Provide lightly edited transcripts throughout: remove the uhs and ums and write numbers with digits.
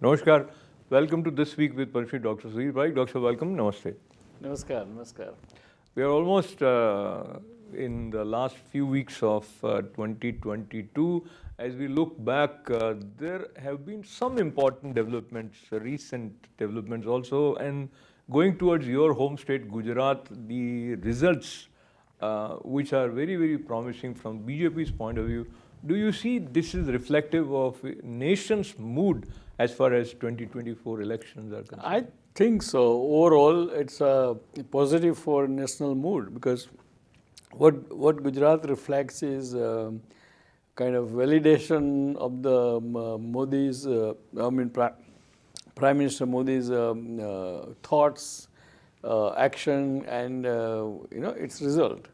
Namaskar. Welcome to This Week with Padma Shri, Dr. Sudhir Parikh. Dr. Welcome. Namaste. Namaskar, namaskar. We are almost in the last few weeks of 2022. As we look back, there have been some important developments, recent developments also, and going towards your home state, Gujarat, the results, which are very, very promising from BJP's point of view. Do you see this is reflective of nation's mood as far as 2024 elections are concerned? I think so. Overall, it's a positive for national mood because what Gujarat reflects is kind of validation of the Modi's, Prime Minister Modi's thoughts, action, and its result.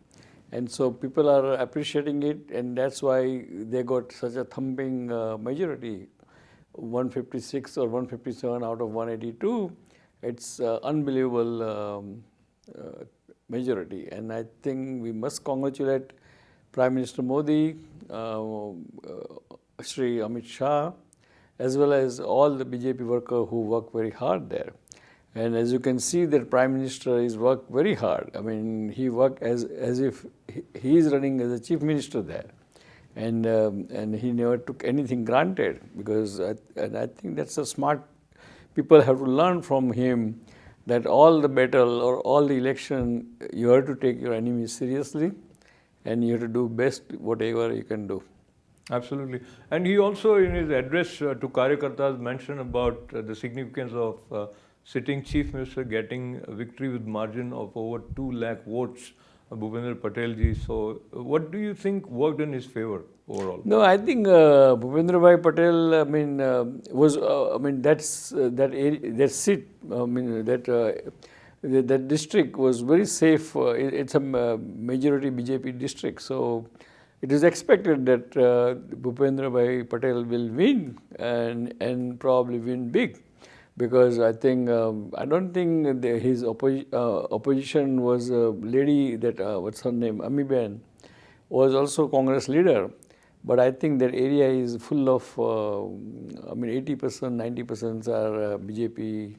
And so people are appreciating it, and that's why they got such a thumping majority, 156 or 157 out of 182. It's unbelievable majority, and I think we must congratulate Prime Minister Modi, Shri Amit Shah, as well as all the BJP workers who work very hard there. And as you can see, that Prime Minister is worked very hard. I mean, he worked as if he is running as a Chief Minister there, and he never took anything granted because I think that's a smart. People have to learn from him that all the battle or all the election, you have to take your enemy seriously, and you have to do best whatever you can do. Absolutely. And he also, in his address to Karyakartas, mentioned about the significance of sitting Chief Minister getting a victory with margin of over 2 lakh votes, Bhupendra Patel ji. So, what do you think worked in his favor overall? No, I think Bhupendra Bhai Patel, was, that seat, that district was very safe. It's a majority BJP district. So, it is expected that Bhupendra Bhai Patel will win and probably win big. Because I think, I don't think his opposition was a lady that, what's her name, Amiben, was also Congress leader. But I think that area is full of, 80%, 90% are BJP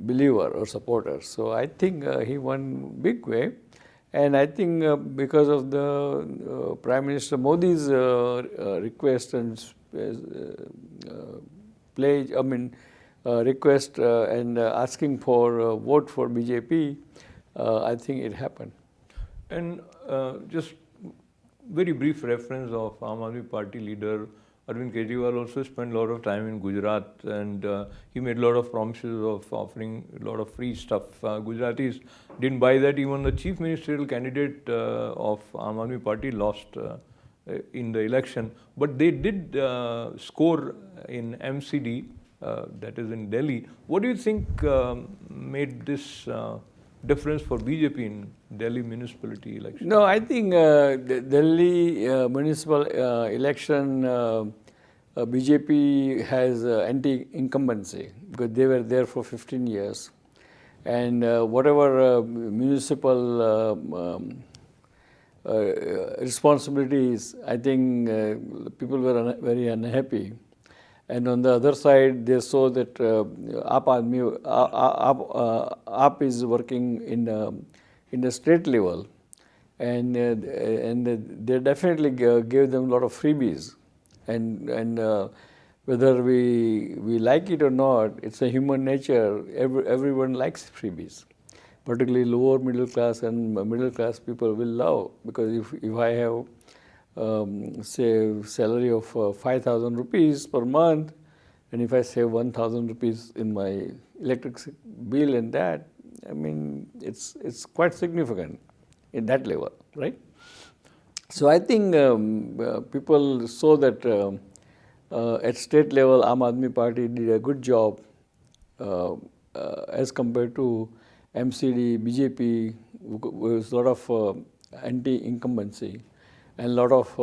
believer or supporter. So I think he won big way. And I think because of the Prime Minister Modi's request and pledge, request and asking for vote for BJP, I think it happened. And just very brief reference of Aam Aadmi Party leader Arvind Kejriwal also spent a lot of time in Gujarat, and he made a lot of promises of offering a lot of free stuff. Gujaratis didn't buy that. Even the chief ministerial candidate of Aam Aadmi Party lost in the election. But they did score in MCD, that is in Delhi. What do you think made this difference for BJP in Delhi municipality election? No, I think the Delhi municipal election, BJP has anti-incumbency because they were there for 15 years. And whatever municipal responsibilities, I think people were very unhappy. And on the other side, they saw that AAP is working in the state level, and they definitely gave them a lot of freebies. And whether we like it or not, it's a human nature. Everyone likes freebies, particularly lower middle class and middle class people will love, because if I have say salary of 5,000 rupees per month, and if I save 1,000 rupees in my electric bill and that, I mean, it's quite significant in that level, right? So I think people saw that at state level, Aam Aadmi Party did a good job as compared to MCD, BJP, with a lot of anti-incumbency and a lot of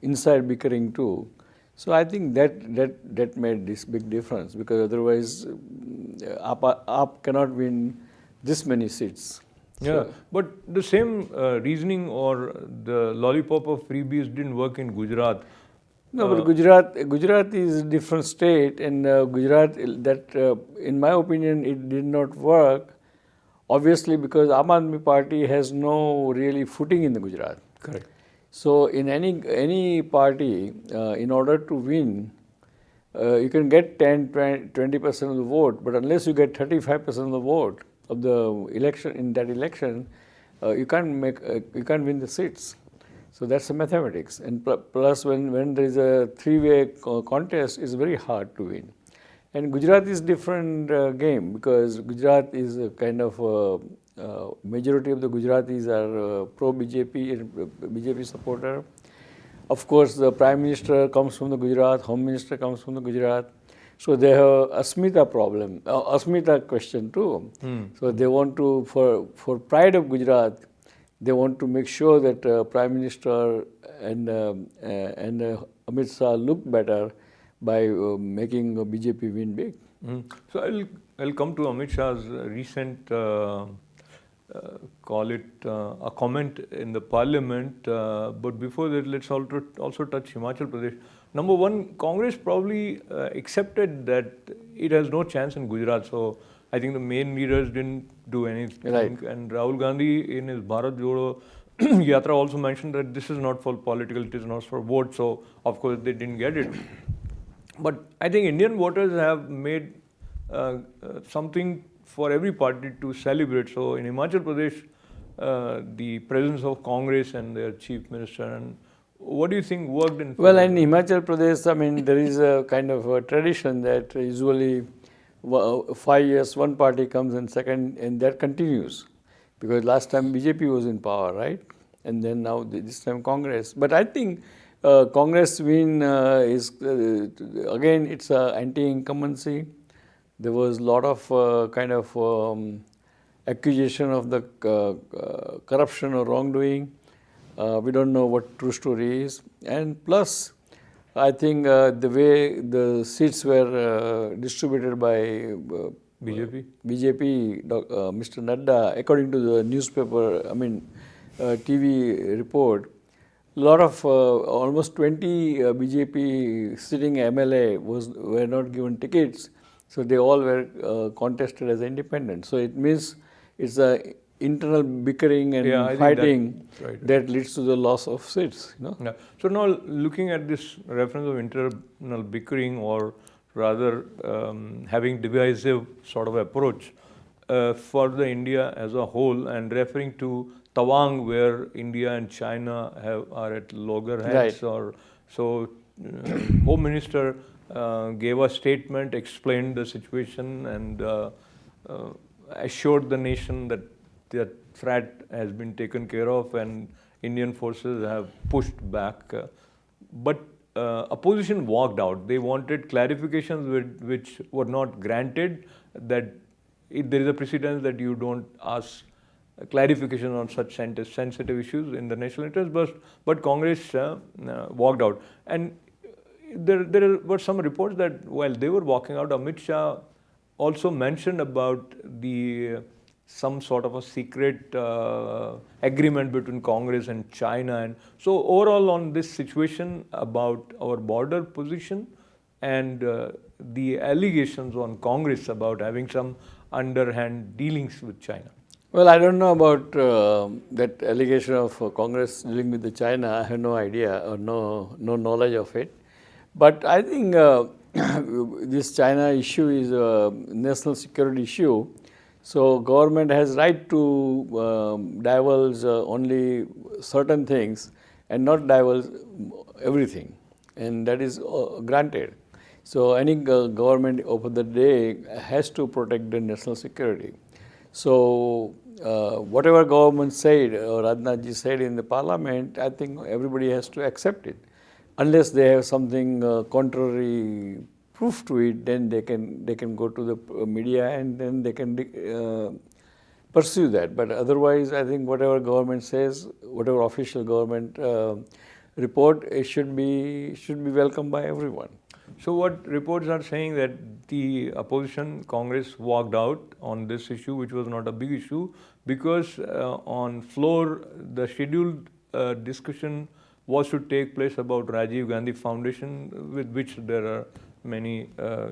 inside bickering too. So I think that made this big difference, because otherwise AAP cannot win this many seats. Yeah, but the same reasoning or the lollipop of freebies didn't work in Gujarat. No, but Gujarat is a different state, and Gujarat, in my opinion, it did not work. Obviously, because Aam Aadmi Party has no really footing in the Gujarat. Correct. So, in any party, in order to win, you can get 20% of the vote, but unless you get 35% of the vote of the election in that election, you can't win the seats. So that's the mathematics. And plus, when there is a three-way contest, it's very hard to win. And Gujarat is different game, because Gujarat is a kind of majority of the Gujaratis are pro-BJP, BJP supporter. Of course, the Prime Minister comes from the Gujarat, Home Minister comes from the Gujarat. So they have Asmita problem, Asmita question too. So they want to, for pride of Gujarat, they want to make sure that Prime Minister and Amit Shah look better by making BJP win big. So I'll come to Amit Shah's recent call it a comment in the parliament, but before that, let's also touch Himachal Pradesh. Number one, Congress probably accepted that it has no chance in Gujarat. So I think the main leaders didn't do anything. Right. And Rahul Gandhi in his Bharat Jodo Yatra also mentioned that this is not for political, it is not for vote. So of course they didn't get it. But I think Indian voters have made something for every party to celebrate. So in Himachal Pradesh, the presence of Congress and their chief minister, and what do you think worked in? Well, in Himachal Pradesh, I mean, there is a kind of a tradition that usually 5 years one party comes and second, and that continues. Because last time BJP was in power, right? And then now this time Congress. But I think Congress win is, again, it's anti-incumbency. There was a lot of kind of accusation of the corruption or wrongdoing. We don't know what true story is. And plus, I think the way the seats were distributed by BJP, Mr. Nadda, according to the newspaper, TV report, a lot of almost 20 BJP sitting MLA were not given tickets. So they all were contested as independent. So it means it's a internal bickering and fighting that leads to the loss of seats. You know? Yeah. So now looking at this reference of internal bickering, or rather having divisive sort of approach for the India as a whole, and referring to Tawang, where India and China are at loggerheads, or so Home Minister gave a statement, explained the situation, and assured the nation that the threat has been taken care of and Indian forces have pushed back. But opposition walked out. They wanted clarifications which were not granted, that there is a precedence that you don't ask clarification on such sensitive issues in the national interest, but Congress walked out. And there were some reports that while they were walking out, Amit Shah also mentioned about some sort of a secret agreement between Congress and China. And so overall on this situation about our border position and the allegations on Congress about having some underhand dealings with China. Well, I don't know about that allegation of Congress dealing with the China. I have no idea or no knowledge of it. But I think this China issue is a national security issue. So government has right to divulge only certain things and not divulge everything, and that is granted. So any government over the day has to protect the national security. So whatever government said or Rajnath ji said in the parliament, I think everybody has to accept it. Unless they have something contrary proof to it, then they can go to the media and then they can pursue that. But otherwise, I think whatever government says, whatever official government report, it should be welcomed by everyone. So what reports are saying that the opposition Congress walked out on this issue, which was not a big issue, because on floor the scheduled discussion was to take place about Rajiv Gandhi Foundation, with which there are many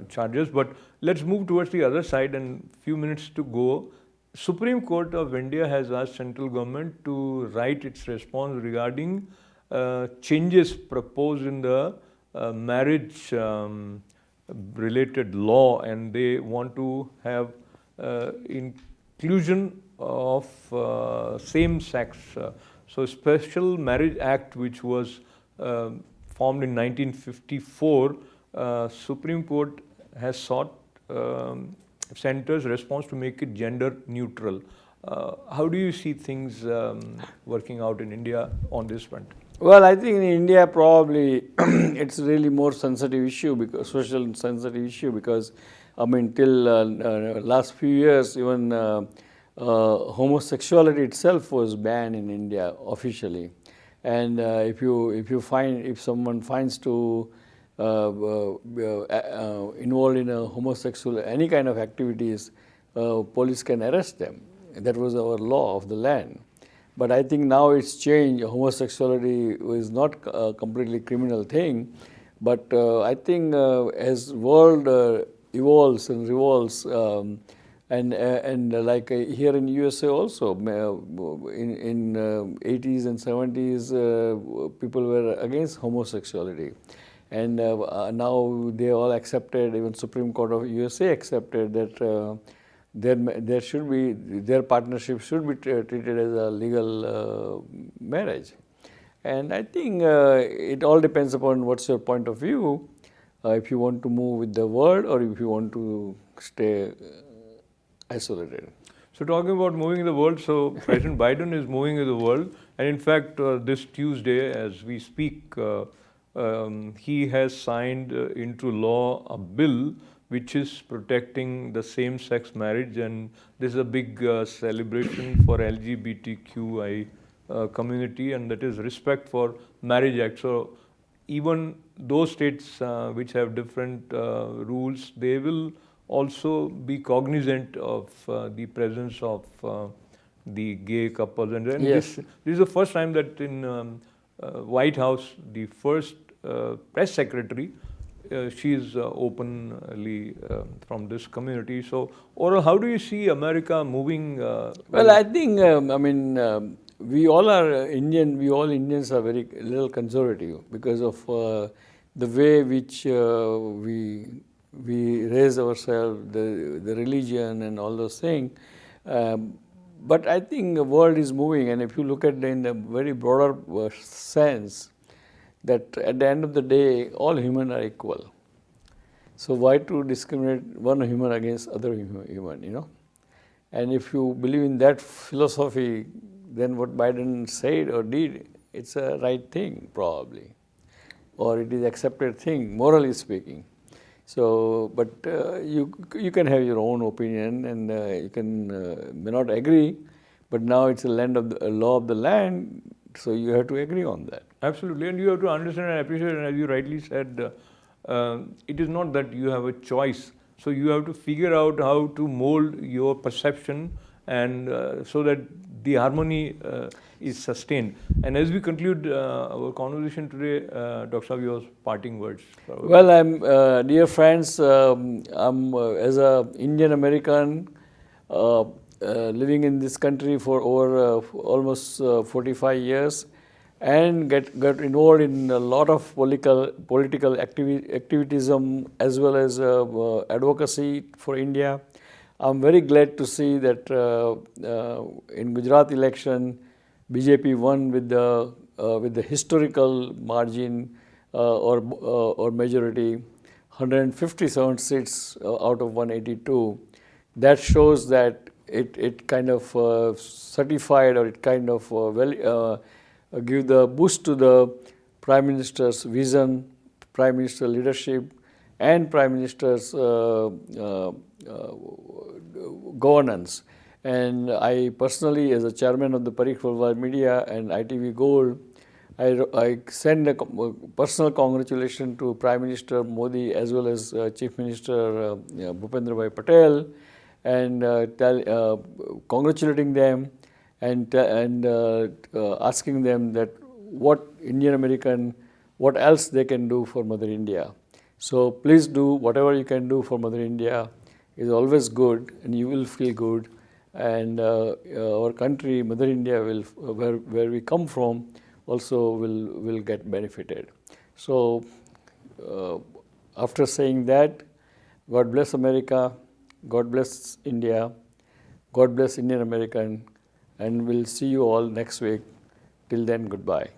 charges. But let's move towards the other side, and few minutes to go. Supreme Court of India has asked central government to write its response regarding changes proposed in the marriage related law, and they want to have inclusion of same-sex. So Special Marriage Act, which was formed in 1954, Supreme Court has sought center's response to make it gender neutral. How do you see things working out in India on this front? Well, I think in India probably it's really more sensitive issue, because social sensitive issue, because I mean till last few years even homosexuality itself was banned in India officially, and if someone finds to involved in a homosexual any kind of activities, police can arrest them. That was our law of the land. But I think now it's changed. Homosexuality is not a completely criminal thing, but I think as world evolves and revolves, and like here in USA also, in 80s and 70s, people were against homosexuality, and now they all accepted. Even Supreme Court of USA accepted that. There should be, their partnership should be treated as a legal marriage. And I think it all depends upon what's your point of view, if you want to move with the world or if you want to stay isolated. So talking about moving in the world, so President Biden is moving in the world, and in fact this Tuesday as we speak, he has signed into law a bill which is protecting the same-sex marriage, and this is a big celebration for LGBTQI community, and that is Respect for Marriage Act. So even those states which have different rules, they will also be cognizant of the presence of the gay couples. And then Yes. this is the first time that in White House, the first press secretary, she is openly from this community. So, overall, how do you see America moving? Well, I think, I mean, we all are Indian, we all Indians are very little conservative because of the way which we raise ourselves, the religion and all those things. But I think the world is moving, and if you look at it in a very broader sense, that at the end of the day, all humans are equal. So why to discriminate one human against other human, you know? And if you believe in that philosophy, then what Biden said or did, it's a right thing probably, or it is accepted thing, morally speaking. So, but you can have your own opinion, and you can may not agree, but now it's a law of the land, so you have to agree on that. Absolutely, and you have to understand and appreciate, and as you rightly said, it is not that you have a choice. So you have to figure out how to mold your perception, and so that the harmony is sustained. And as we conclude our conversation today, Dr. Saab, your parting words. Well, I'm dear friends, I'm as a Indian American living in this country for over almost 45 years, and got involved in a lot of political activism as well as advocacy for India. I'm very glad to see that in Gujarat election, BJP won with the historical margin or majority, 157 seats out of 182. That shows that it kind of certified, or it kind of give the boost to the Prime Minister's vision, Prime Minister leadership, and Prime Minister's governance. And I personally, as a chairman of the Parikh Worldwide Media and ITV Gold, I send a personal congratulations to Prime Minister Modi as well as Chief Minister Bhupendra Bhai Patel, and congratulating them and asking them that what Indian American, what else they can do for Mother India. So please do whatever you can do for Mother India is always good, and you will feel good, and our country, Mother India, will where we come from, also will get benefited. So after saying that, God bless America, God bless India, God bless Indian American, and we'll see you all next week. Till then, goodbye.